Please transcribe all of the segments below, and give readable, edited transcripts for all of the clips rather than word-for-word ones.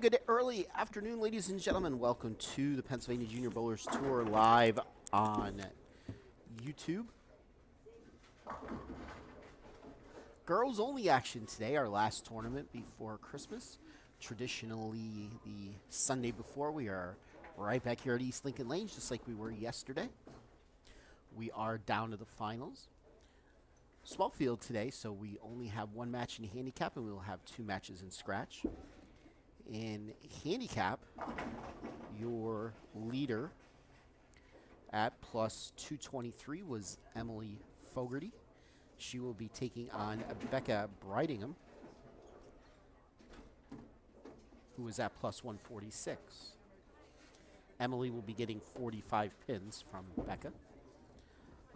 good early afternoon, ladies and gentlemen. Welcome to the Pennsylvania Junior Bowlers Tour live on YouTube. Girls only action today, our last tournament before Christmas. Traditionally, the Sunday before, we are right back here at East Lincoln Lanes, just like we were yesterday. We are down to the finals. Small field today, so we only have one match in handicap, and we will have two matches in scratch. In handicap, your leader at plus 223 was Emily Fogarty. She will be taking on Becca Bridingham, who is at plus 146. Emily will be getting 45 pins from Becca.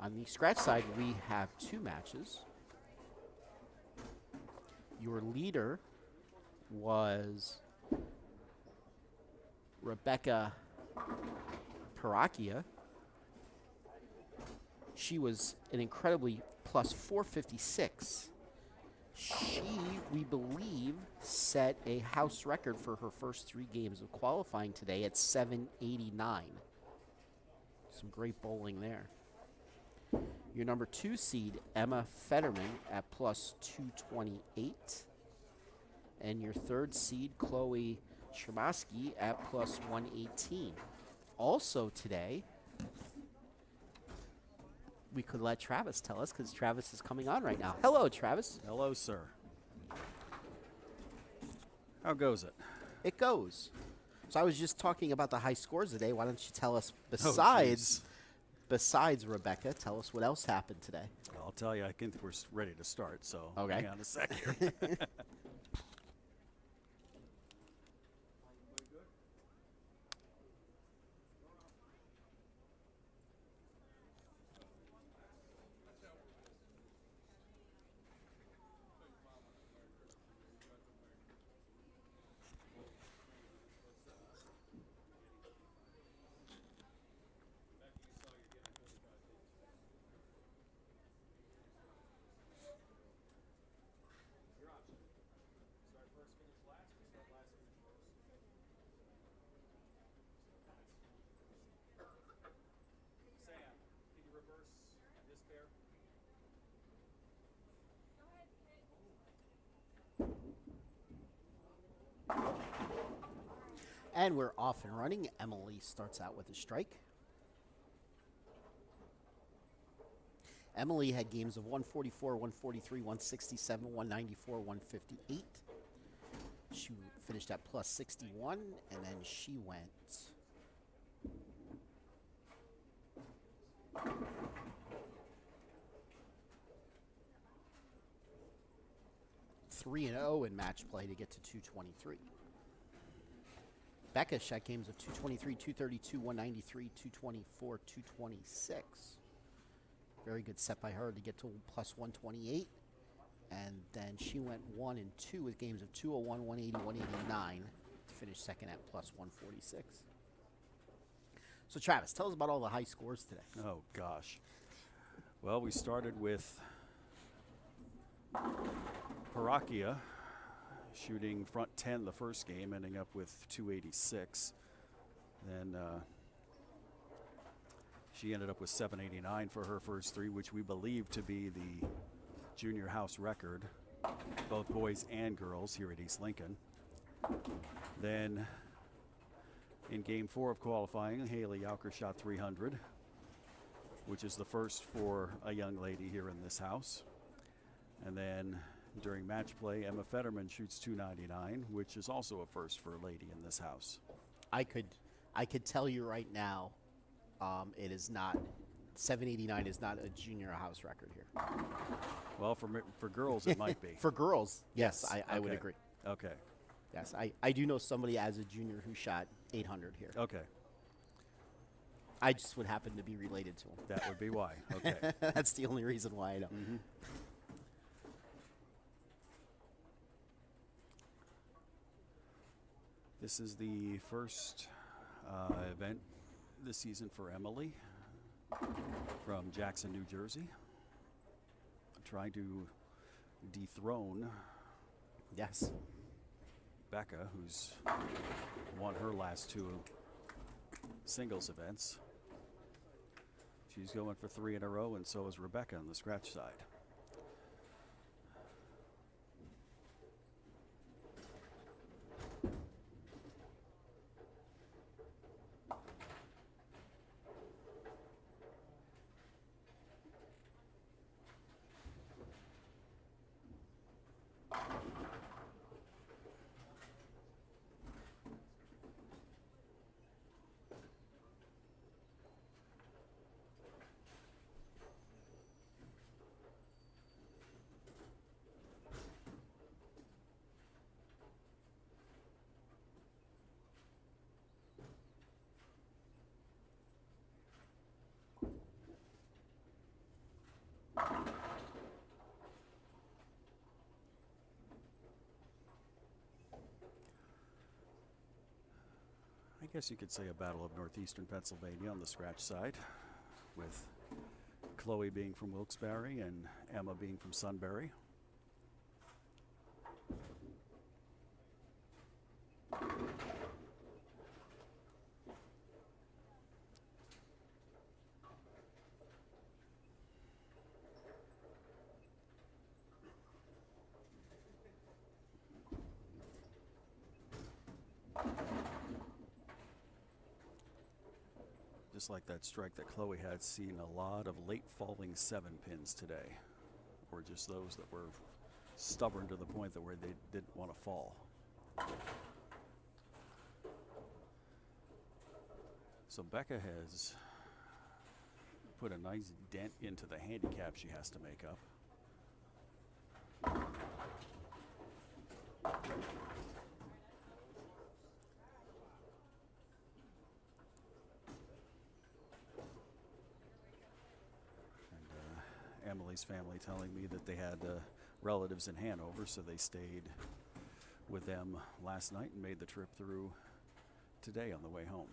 On the scratch side, we have two matches. Your leader was Rebecca Paracchia. She was an incredibly plus 456. She, we believe, set a house record for her first three games of qualifying today at 789. Some great bowling there. Your number 2 seed, Emma Fetterman, at plus 228. And your 3rd seed, Chloe Schermasky, at plus 118. Also today, we could let Travis tell us, because Travis is coming on right now. Hello, Travis. Hello, sir. How goes it? It goes. So I was just talking about the high scores today. Why don't you tell us, besides Rebecca, tell us what else happened today. I'll tell you, I think we're ready to start, so okay. Hang on a sec here. And we're off and running. Emily starts out with a strike. Emily had games of 144, 143, 167, 194, 158. She finished at plus 61, and then she went 3-0 in match play to get to 223. Becca shot games of 223, 232, 193, 224, 226. Very good set by her to get to plus 128. And then she went 1 and 2 with games of 201, 180, 189 to finish second at plus 146. So, Travis, tell us about all the high scores today. Oh, gosh. Well, we started with Paracchia shooting front 10 the first game, ending up with 286. Then she ended up with 789 for her first three, which we believe to be the junior house record, both boys and girls here at East Lincoln. Then in game 4 of qualifying, Haley Yauker shot 300, which is the first for a young lady here in this house. And then during match play, Emma Fetterman shoots 299, which is also a first for a lady in this house. I could tell you right now, it is not 789 is not a junior house record here. Well, for girls, it might be. For girls, yes, I would agree. Okay. Yes, I do know somebody as a junior who shot 800 here. Okay. I just would happen to be related to him. That would be why. Okay. That's the only reason why I know. Mm-hmm. This is the first event this season for Emily from Jackson, New Jersey, trying to dethrone Yes. Becca, who's won her last two singles events. She's going for 3 in a row, and so is Rebecca on the scratch side. I guess you could say a battle of northeastern Pennsylvania on the scratch side, with Chloe being from Wilkes-Barre and Emma being from Sunbury. Just like that strike that Chloe had, seen a lot of late falling 7 pins today, or just those that were stubborn to the point that where they didn't want to fall. So Becca has put a nice dent into the handicap she has to make up. Emily's family telling me that they had relatives in Hanover, so they stayed with them last night and made the trip through today on the way home.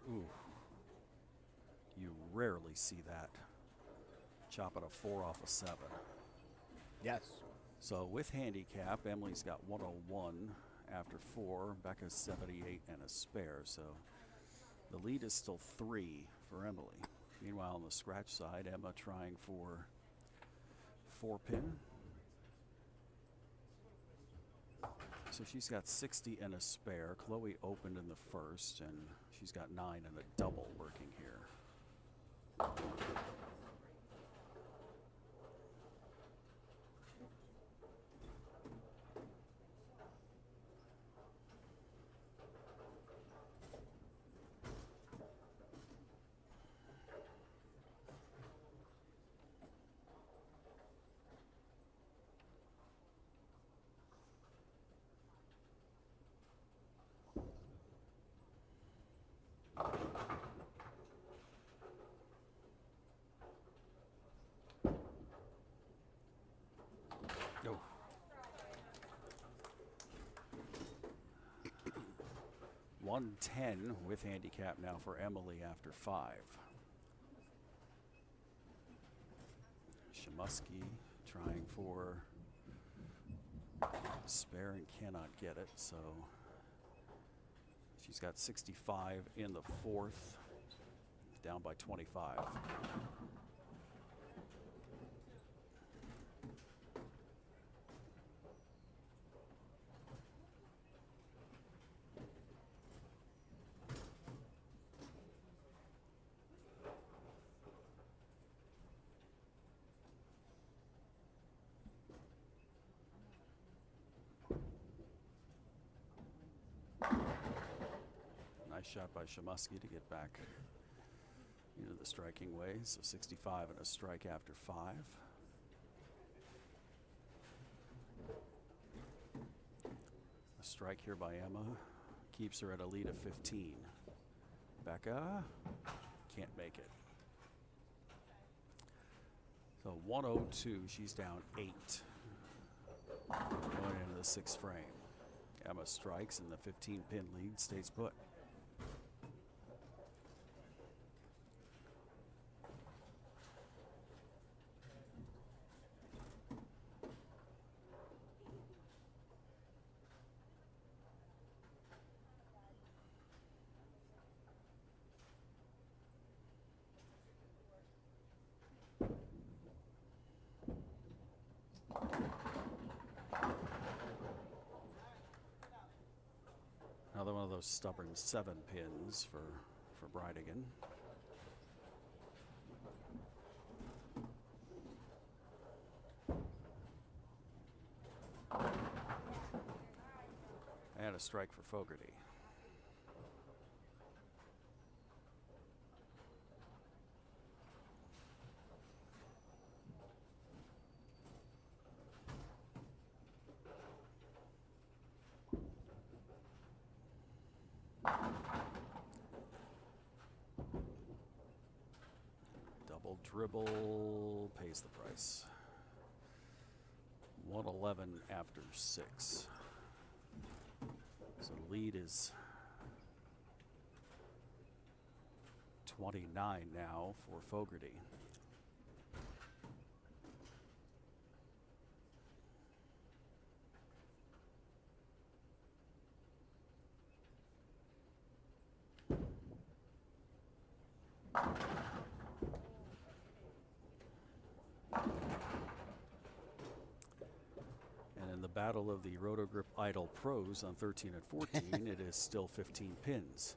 Ooh. You rarely see that. Chopping a 4 off a 7. Yes. So with handicap, Emily's got 101 after 4. Becca's 78 and a spare. So the lead is still 3 for Emily. Meanwhile, on the scratch side, Emma trying for 4 pin. So she's got 60 and a spare. Chloe opened in the first, and she's got 9 and a double working here. Oh. 110 with handicap now for Emily after 5. Shamusky trying for spare and cannot get it, so she's got 65 in the 4th, down by 25. Nice shot by Shamusky to get back into the striking ways. So 65 and a strike after 5. A strike here by Emma keeps her at a lead of 15. Becca can't make it. So 102, she's down 8. Going into the 6th frame. Emma strikes and the 15-pin lead stays put. Another one of those stubborn 7 pins for Bridigan. And a strike for Fogarty. Double dribble pays the price. 111 after 6. So the lead is 29 now for Fogarty. And in the battle of the Rotogrip Idol Pros on 13 and 14, it is still 15 pins.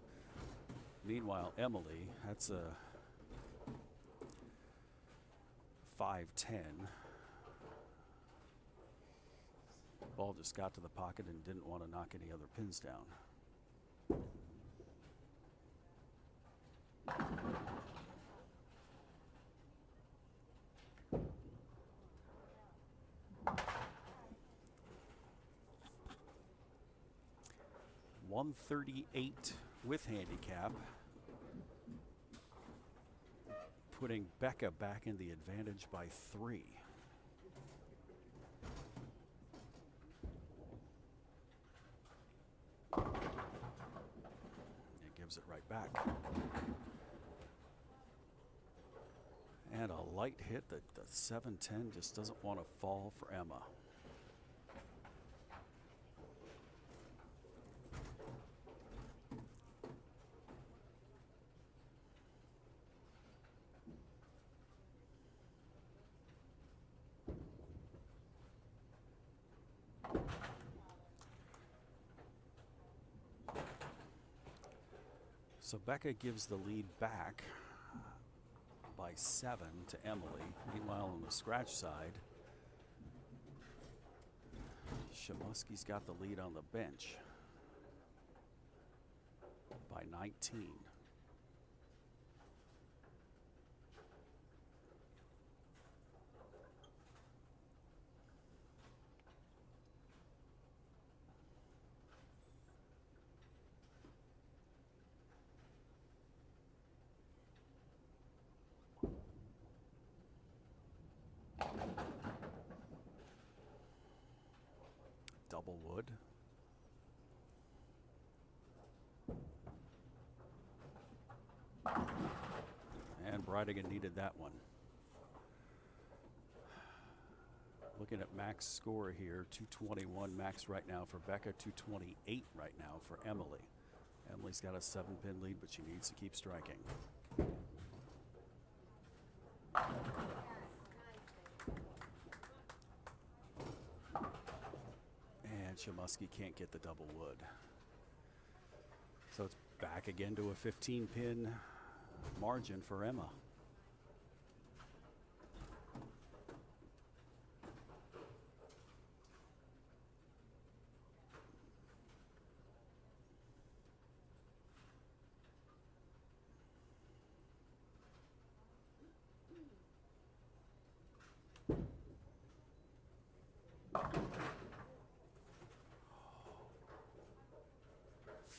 Meanwhile, Emily, that's a 5-10. Ball just got to the pocket and didn't want to knock any other pins down. .138 with handicap, putting Becca back in the advantage by 3. It gives it right back. And a light hit that the 7-10 just doesn't want to fall for Emma. So Becca gives the lead back by 7 to Emily. Meanwhile, on the scratch side, Shamusky's got the lead on the bench by 19. Double wood. And Bridigan needed that one. Looking at max score here, 221 max right now for Becca, 228 right now for Emily. Emily's got a 7-pin lead, but she needs to keep striking. And Shamusky can't get the double wood. So it's back again to a 15-pin margin for Emma.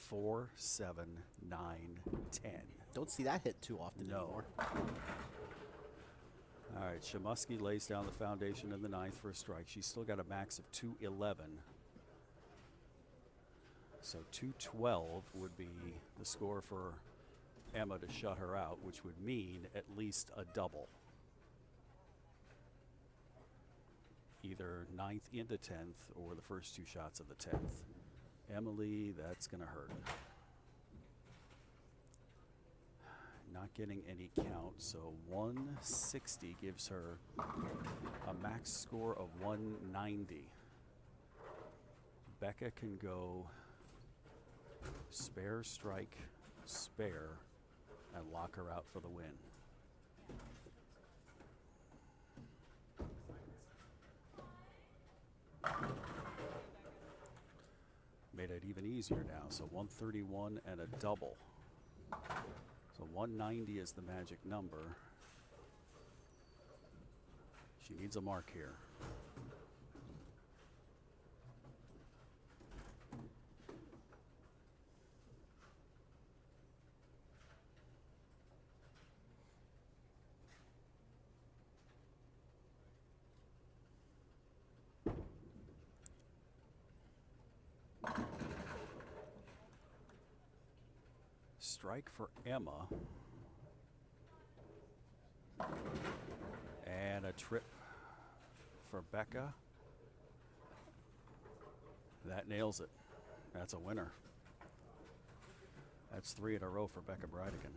Four, 7, 9, 10. Don't see that hit too often anymore. All right, Shamusky lays down the foundation in the 9th for a strike. She's still got a max of 211. So 212 would be the score for Emma to shut her out, which would mean at least a double. Either 9th into 10th or the first 2 shots of the 10th. Emily, that's going to hurt. Not getting any count, so 160 gives her a max score of 190. Becca can go spare, strike, spare, and lock her out for the win. Made it even easier now, so 131 and a double. So 190 is the magic number. She needs a mark here. Strike for Emma. And a trip for Becca. That nails it. That's a winner. That's 3 in a row for Becca Breidigan.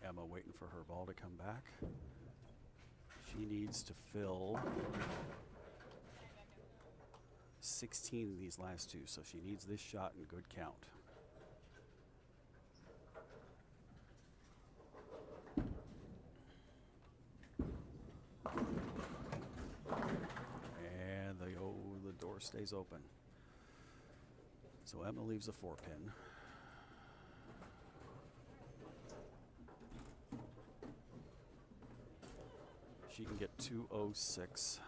Emma waiting for her ball to come back. She needs to fill 16 of these last 2, so she needs this shot in good count. And the door stays open. So Emma leaves a 4-pin. She can get 206.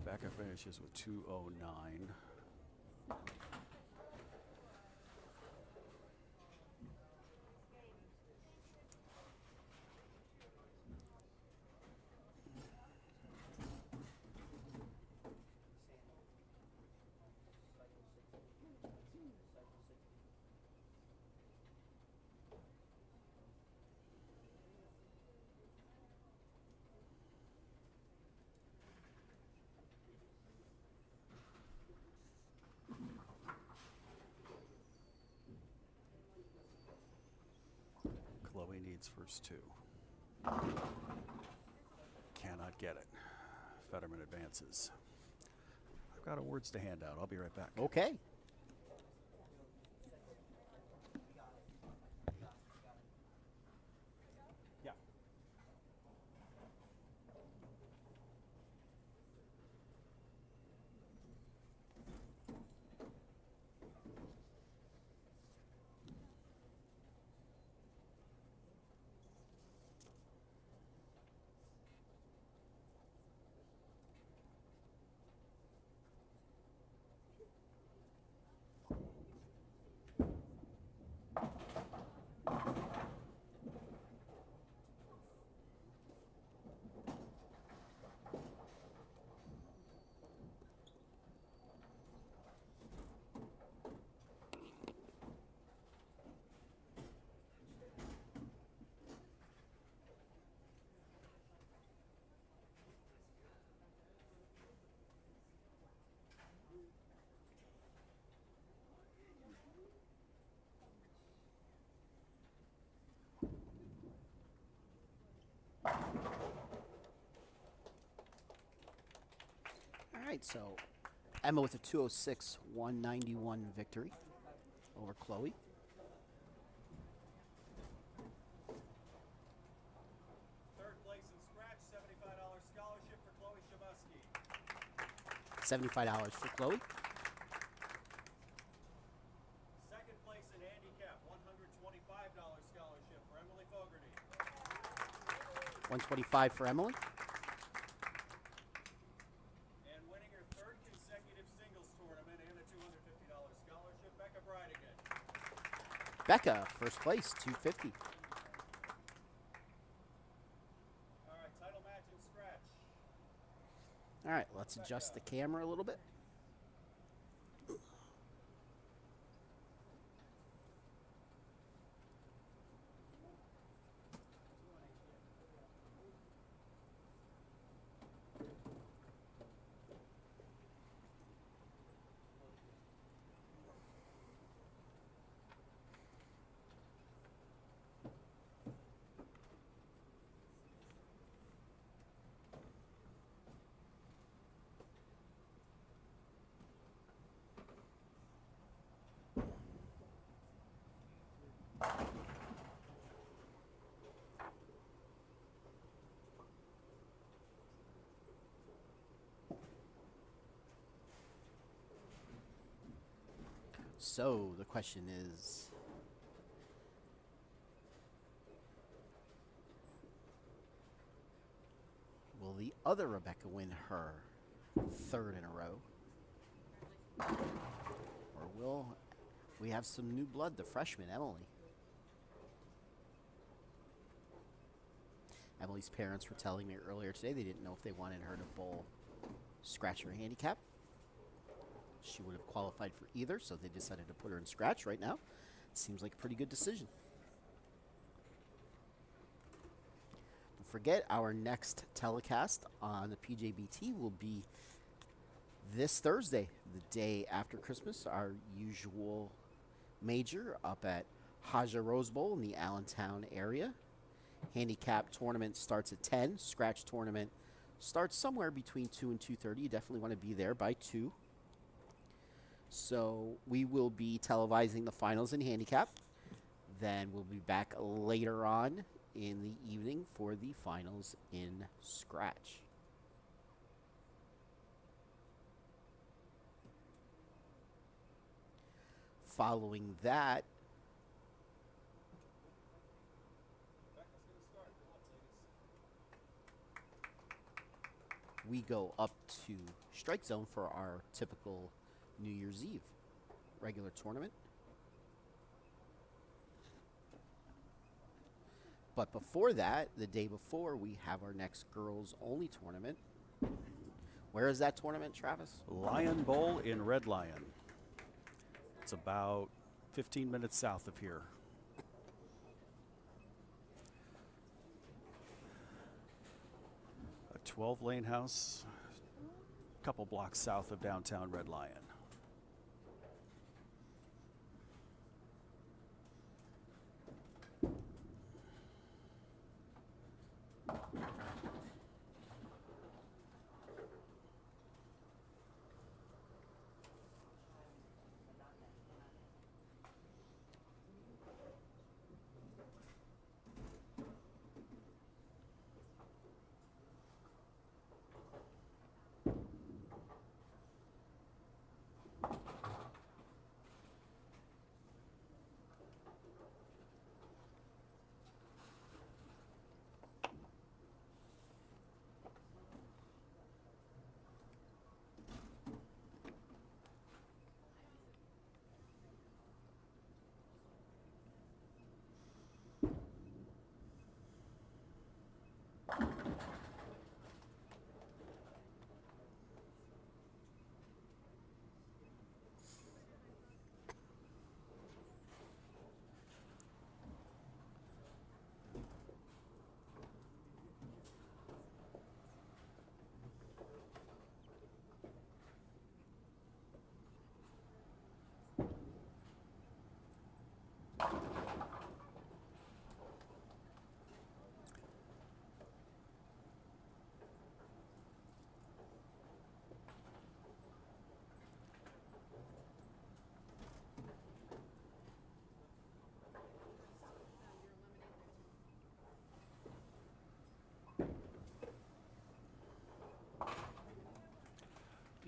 Becca finishes with 209. Chloe needs first 2. Cannot get it. Fetterman advances. I've got awards to hand out. I'll be right back. Okay. Yeah. All right, so Emma with a 206, 191 victory over Chloe. Third place in scratch, $75 scholarship for Chloe Shamusky. $75 for Chloe. Second place in handicap, $125 scholarship for Emily Fogarty. 125 for Emily. And winning her third consecutive singles tournament and a $250 scholarship, Becca Breidigan. Becca, first place, 250. All right, title match in scratch. All right, let's adjust the camera a little bit. So the question is, will the other Rebecca win her third in a row? Or will we have some new blood, the freshman, Emily? Emily's parents were telling me earlier today they didn't know if they wanted her to bowl scratch or handicap. She would have qualified for either, so they decided to put her in scratch right now. Seems like a pretty good decision. Don't forget, our next telecast on the PJBT will be this Thursday, the day after Christmas, our usual major up at Haja Rose Bowl in the Allentown area. Handicap tournament starts at 10. Scratch tournament starts somewhere between 2 and 2:30. You definitely want to be there by 2. So we will be televising the finals in handicap. Then we'll be back later on in the evening for the finals in scratch. Following that, we go up to Strike Zone for our typical New Year's Eve regular tournament. But before that, the day before, we have our next girls only tournament. Where is that tournament, Travis? Lion Bowl in Red Lion. It's about 15 minutes south of here. A 12-lane house, a couple blocks south of downtown Red Lion.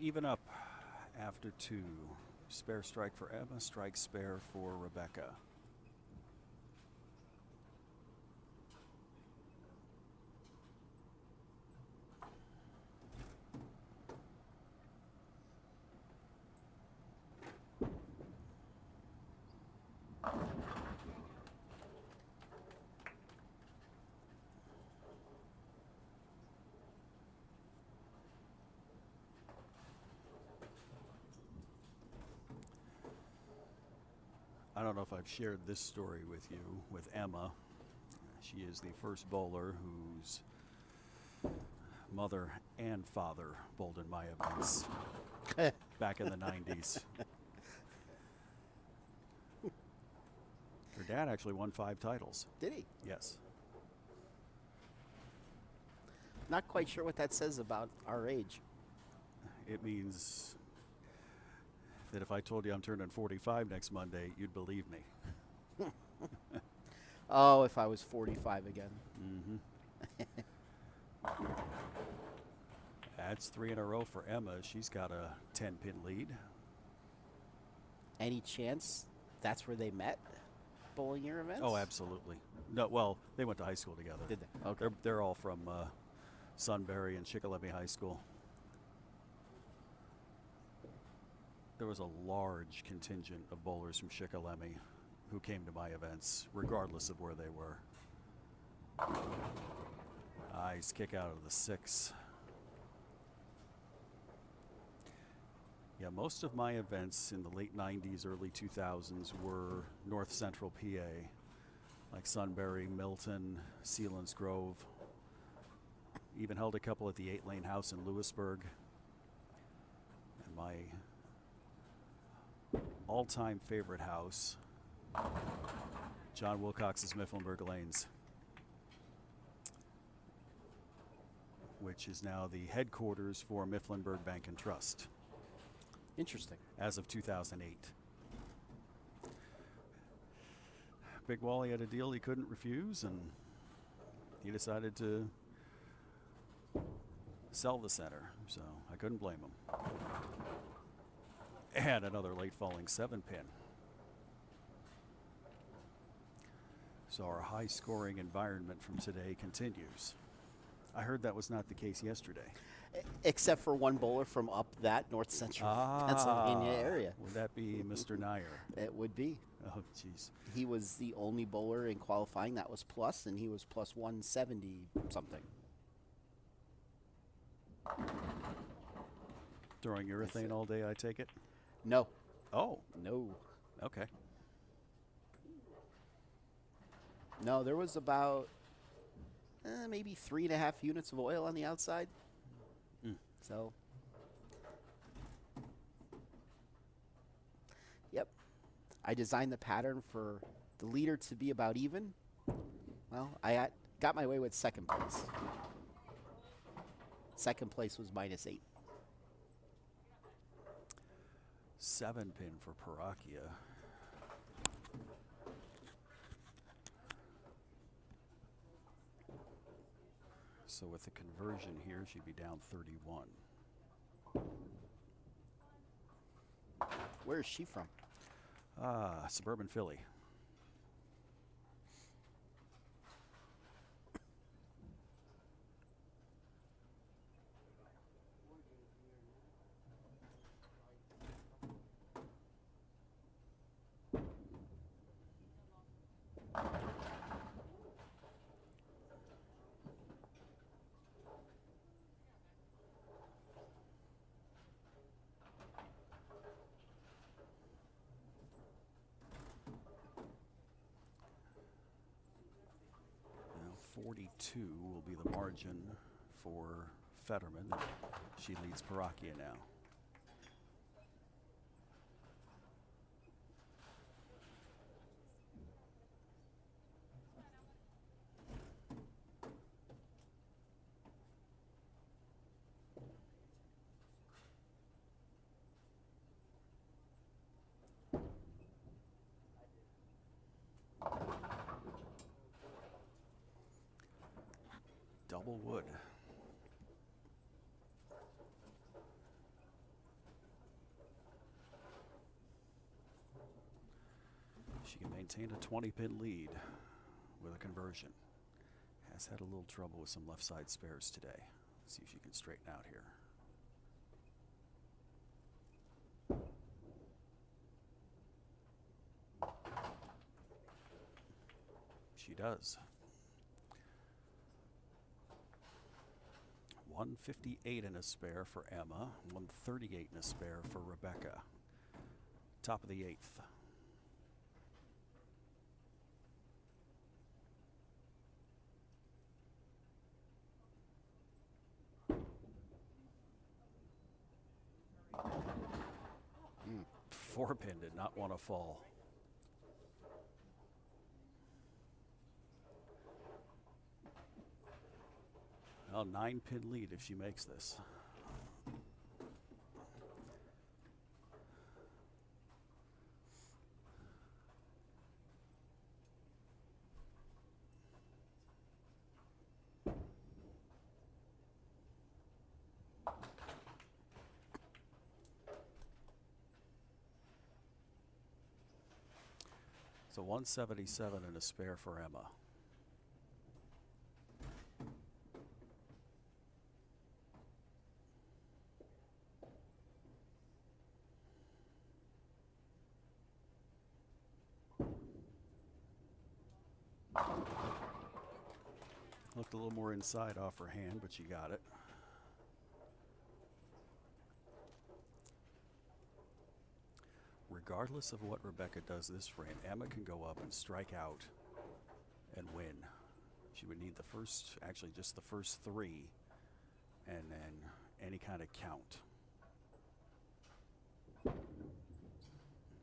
Even up after 2. Spare strike for Emma, strike spare for Rebecca. I don't know if I've shared this story with you, with Emma. She is the first bowler whose mother and father bowled in my events back in the 90s. Her dad actually won 5 titles. Did he? Yes. Not quite sure what that says about our age. It means that if I told you I'm turning 45 next Monday, you'd believe me. Oh, if I was 45 again. Mm-hmm. That's 3 in a row for Emma. She's got a 10-pin lead. Any chance that's where they met? Bowling year events? Oh, absolutely. No, well, they went to high school together. Did they? Okay. They're all from Sunbury and Shikellamy High School. There was a large contingent of bowlers from Shikellamy who came to my events, regardless of where they were. Nice kick out of the 6. Yeah, most of my events in the late 90s, early 2000s were North Central PA, like Sunbury, Milton, Sealands Grove. Even held a couple at the 8-Lane House in Lewisburg. And my all-time favorite house, John Wilcox's Mifflinburg Lanes, which is now the headquarters for Mifflinburg Bank and Trust Interesting. as of 2008. Big Wally had a deal he couldn't refuse, and he decided to sell the center, so I couldn't blame him. And another late falling 7-pin. So our high scoring environment from today continues. I heard that was not the case yesterday. Except for one bowler from up that North Central Pennsylvania area. Would that be Mr. Nyer? It would be. Oh, jeez. He was the only bowler in qualifying that was plus, and he was plus 170 something. Throwing urethane all day, I take it? No. Oh, No. okay. No, there was about maybe 3.5 units of oil on the outside. Mm. So, yep. I designed the pattern for the leader to be about even. Well, I got my way with second place. Second place was -8. 7-pin for Parakia. So with the conversion here, she'd be down 31. Where is she from? Suburban Philly. Now 42 will be the margin for Fetterman. She leads Parakia now. Double wood. She can maintain a 20-pin lead with a conversion. Has had a little trouble with some left side spares today. Let's see if she can straighten out here. She does. 158 and a spare for Emma, 138 and a spare for Rebecca. Top of the 8th. Four-pin did not want to fall. Well, 9-pin lead if she makes this. So 177 and a spare for Emma. Looked a little more inside off her hand, but she got it. Regardless of what Rebecca does this frame, Emma can go up and strike out and win. She would need the first, actually just the first three, and then any kind of count.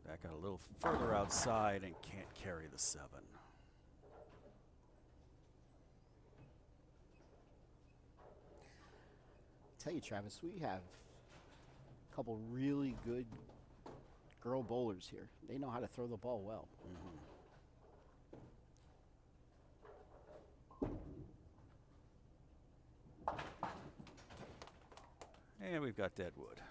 That got a little further outside and can't carry the 7. Tell you, Travis, we have a couple really good girl bowlers here. They know how to throw the ball well. And we've got Deadwood.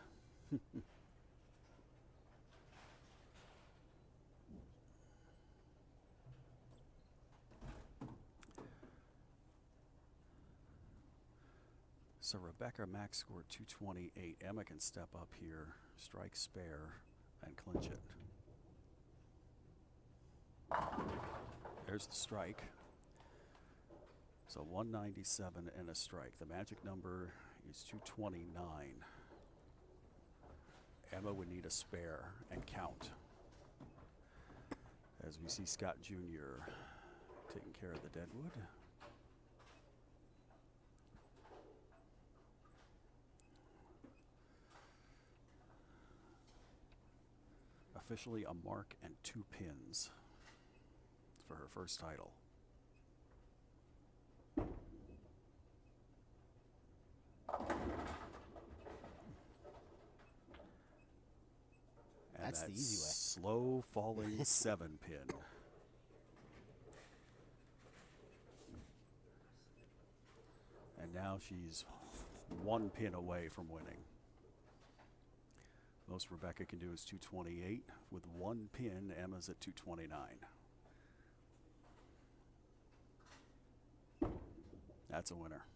So Rebecca max scored 228. Emma can step up here, strike spare, and clinch it. There's the strike. So 197 and a strike. The magic number is 229. Emma would need a spare and count. As we see Scott Jr. taking care of the Deadwood. Officially a mark and 2 pins for her first title. And That's the easy way. Slow falling 7 pin. And now she's 1 pin away from winning. Most Rebecca can do is 228. With 1 pin, Emma's at 229. That's a winner.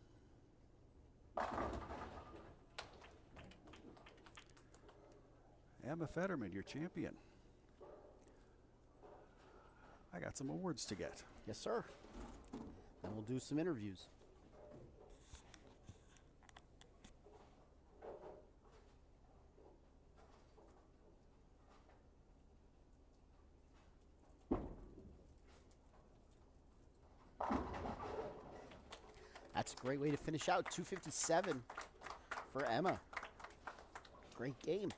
Emma Fetterman, your champion. I got some awards to get. Yes, sir. And we'll do some interviews. That's a great way to finish out. 257 for Emma. Great game.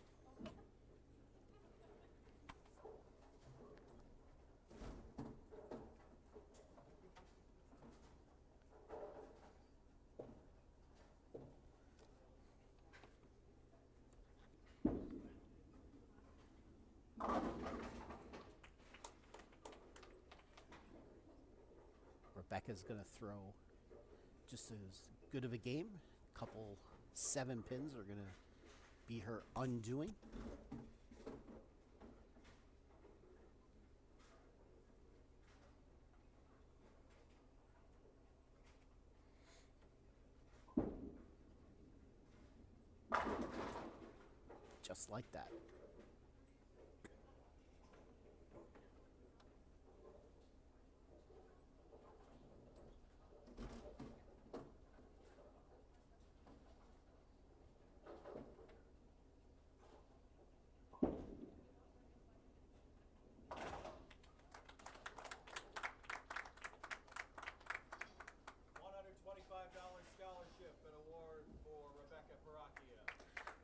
Rebecca's going to throw just as good of a game. Couple 7 pins are going to be her undoing. Just like that.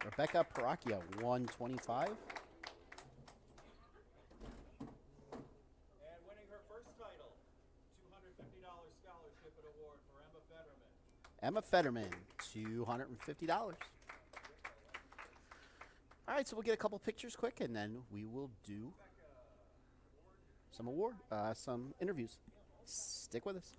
Rebecca Paracchia, 125. And winning her first title, $250 scholarship and award for Emma Fetterman. Emma Fetterman, $250. All right, so we'll get a couple pictures quick, and then we will do some interviews. Stick with us.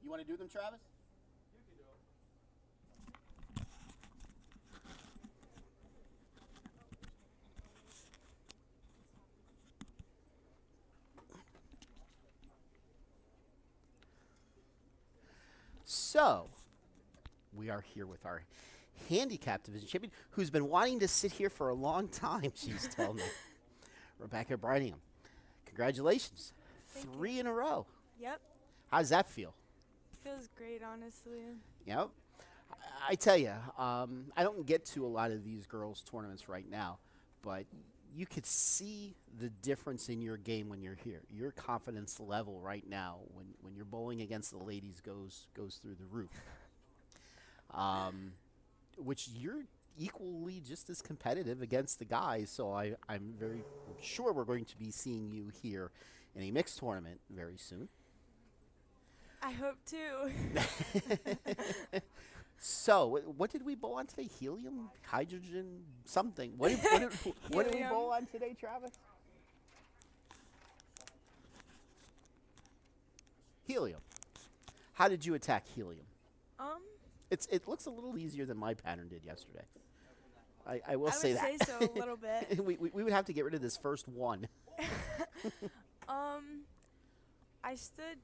You want to do them, Travis? So, we are here with our handicap division champion, who's been wanting to sit here for a long time, she's telling me. Rebecca Bridingham. Congratulations. Thank you. 3 in a row. Yep. How does that feel? Feels great, honestly. Yep. I tell you, I don't get to a lot of these girls' tournaments right now, but you could see the difference in your game when you're here. Your confidence level right now, when you're bowling against the ladies, goes through the roof. Which you're equally just as competitive against the guys, so I'm very sure we're going to be seeing you here in a mixed tournament very soon. I hope to. So, what did we bowl on today? Helium, hydrogen, something. What did we Helium. bowl on today, Travis? Helium. How did you attack helium? It looks a little easier than my pattern did yesterday. I will say that. I would say so a little bit. we would have to get rid of this first one. I stood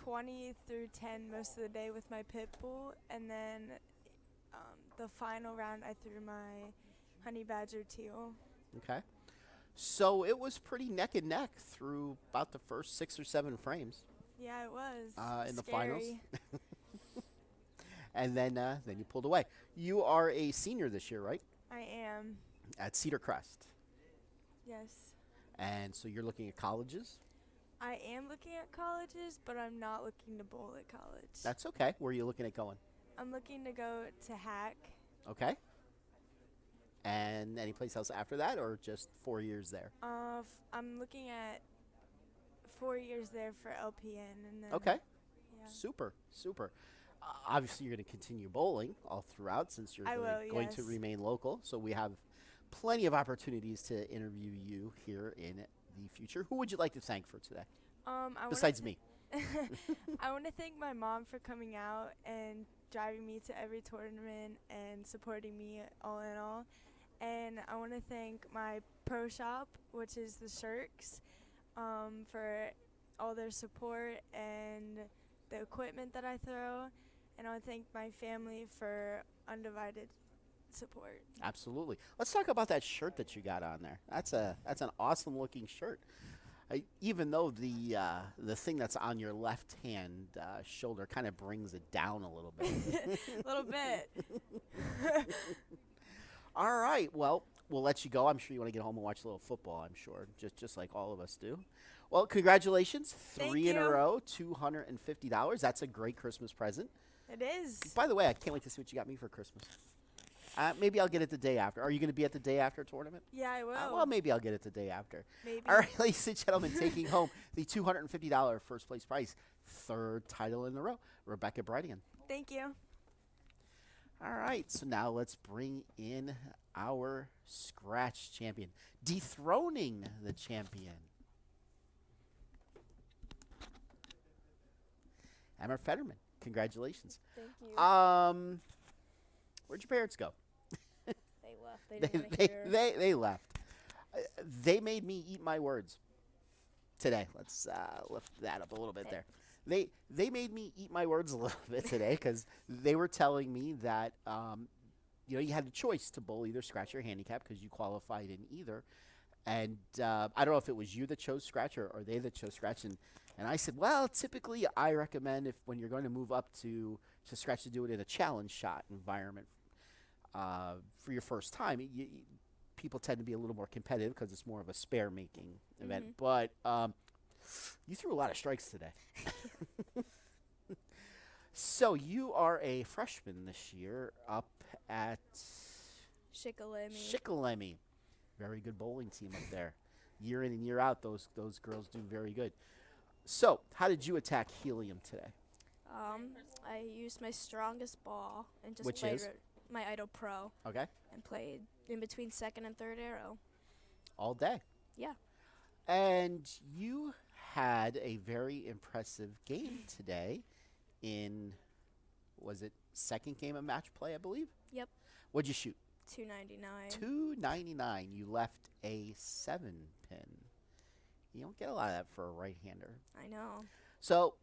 20 through 10 most of the day with my pit bull, and then the final round I threw my honey badger teal. Okay. So it was pretty neck and neck through about the first 6 or 7 frames. Yeah, it was. In the Scary. finals. And then you pulled away. You are a senior this year, right? I am. At Cedar Crest. Yes. And so you're looking at colleges? I am looking at colleges, but I'm not looking to bowl at college. That's okay. Where are you looking at going? I'm looking to go to Hack. Okay. And any place else after that, or just 4 years there? I'm looking at 4 years there for LPN, and then. Okay. Yeah. Super. Obviously, you're going to continue bowling all throughout since you're going to yes. remain local. So we have plenty of opportunities to interview you here in the future. Who would you like to thank for today? Besides me. I want to thank my mom for coming out and driving me to every tournament and supporting me all in all. And I want to thank my pro shop, which is the Shirks, for all their support and the equipment that I throw. And I want to thank my family for undivided support. Absolutely. Let's talk about that shirt that you got on there. That's an awesome looking shirt. Even though the thing that's on your left hand shoulder kind of brings it down a little bit. A little bit. All right. Well, we'll let you go. I'm sure you want to get home and watch a little football, I'm sure, just like all of us do. Well, congratulations. Thank 3 in a you. row, $250. That's a great Christmas present. It is. By the way, I can't wait to see what you got me for Christmas. Maybe I'll get it the day after. Are you going to be at the day after tournament? Yeah, I will. Well, maybe I'll get it the day after. Maybe. All right, ladies and gentlemen, taking home the $250 first place prize, 3rd title in a row, Rebecca Bridingham. Thank you. All right, so now let's bring in our scratch champion, dethroning the champion. Emma Fetterman, congratulations. Thank you. Where'd your parents go? They left. They didn't want to hear. They left. They made me eat my words today. Let's lift that up a little bit there. They made me eat my words a little bit today because they were telling me that you had a choice to bowl either scratch or handicap because you qualified in either. And I don't know if it was you that chose scratch or they that chose scratch. And I said, well, typically I recommend when you're going to move up to scratch to do it in a challenge shot environment for your first time. People tend to be a little more competitive because it's more of a spare making event. But you threw a lot of strikes today. So you are a freshman this year up at Shikellamy. Very good bowling team up there. Year in and year out, those girls do very good. So, how did you attack helium today? I used my strongest ball and just Which played is? My Idol Pro Okay. and played in between 2nd and 3rd arrow. All day. Yeah. And you had a very impressive game today in, was it second game of match play, I believe? Yep. What'd you shoot? 299. 299. You left a 7 pin. You don't get a lot of that for a right-hander. I know. So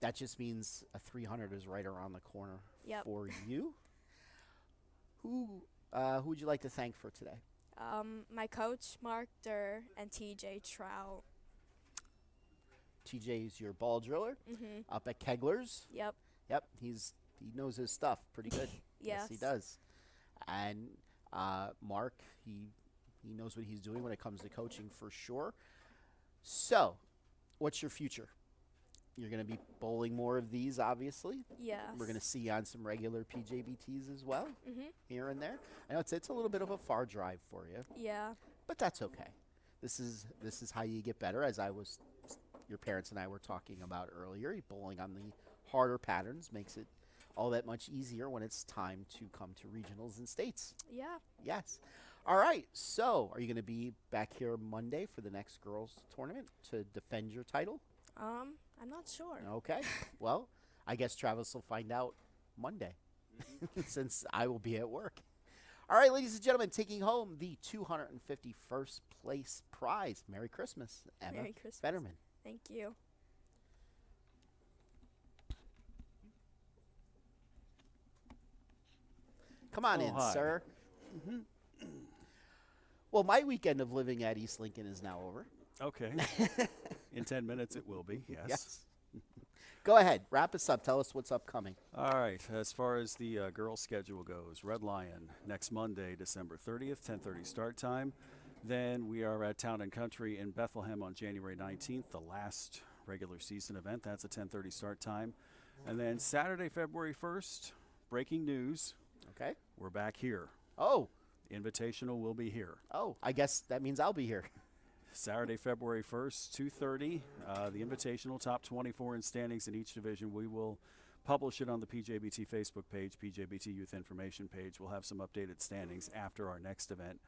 that just means a 300 is right around the corner Yep. for you. Who would you like to thank for today? My coach, Mark Durr, and TJ Trout. TJ's your ball driller Mhm. up at Kegler's. Yep. Yep, he knows his stuff pretty good. Yes. He does. And Mark, he knows what he's doing when it comes to coaching for sure. So, what's your future? You're going to be bowling more of these, obviously. Yes. We're going to see you on some regular PJBTs as well, Mhm. here and there. I know it's a little bit of a far drive for you, Yeah. but that's okay. This is how you get better, as your parents and I were talking about earlier. Bowling on the harder patterns makes it all that much easier when it's time to come to regionals and states. Yeah. Yes. All right. So, are you going to be back here Monday for the next girls tournament to defend your title? I'm not sure. Okay. Well, I guess Travis will find out Monday since I will be at work. All right, ladies and gentlemen, taking home the 251st place prize. Merry Christmas, Emma Merry Christmas. Fetterman. Thank you. Come on Oh, in, hi. sir. Well, my weekend of living at East Lincoln is now over. Okay. In 10 minutes, it will be, yes. Yes. Go ahead. Wrap us up. Tell us what's upcoming. All right. As far as the girls' schedule goes, Red Lion next Monday, December 30th, 10:30 start time. Then we are at Town and Country in Bethlehem on January 19th, the last regular season event. That's a 10:30 start time. And then Saturday, February 1st, breaking news, Okay. we're back here. Oh. Invitational will be here. Oh. I guess that means I'll be here. Saturday, February 1st, 2:30. The Invitational, top 24 in standings in each division. We will publish it on the PJBT Facebook page, PJBT Youth Information page. We'll have some updated standings after our next event,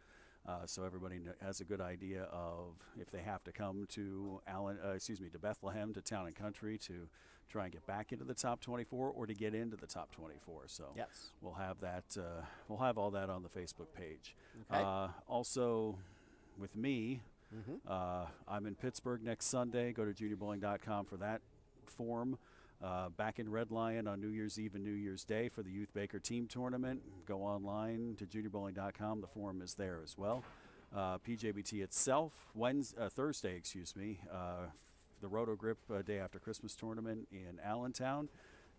so everybody has a good idea of if they have to come to to Bethlehem, to Town and Country to try and get back into the top 24 or to get into the top 24. So Yes. we'll have that. We'll have all that on the Facebook page. Okay. Also, with me. Mm-hmm. I'm in Pittsburgh next Sunday. Go to juniorbowling.com for that form. Back in Red Lion on New Year's Eve and New Year's Day for the Youth Baker Team Tournament. Go online to juniorbowling.com. The forum is there as well. PJBT itself, Thursday, the Roto Grip Day After Christmas Tournament in Allentown.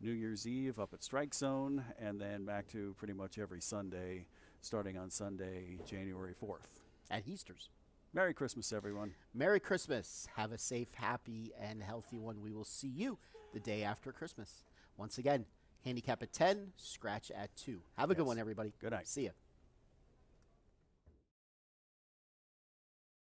New Year's Eve up at Strike Zone, and then back to pretty much every Sunday, starting on Sunday, January 4th. At Easter's. Merry Christmas, everyone. Merry Christmas. Have a safe, happy, and healthy one. We will see you the day after Christmas. Once again, handicap at 10, scratch at 2. Have a good Yes. one, everybody. Good night. See ya.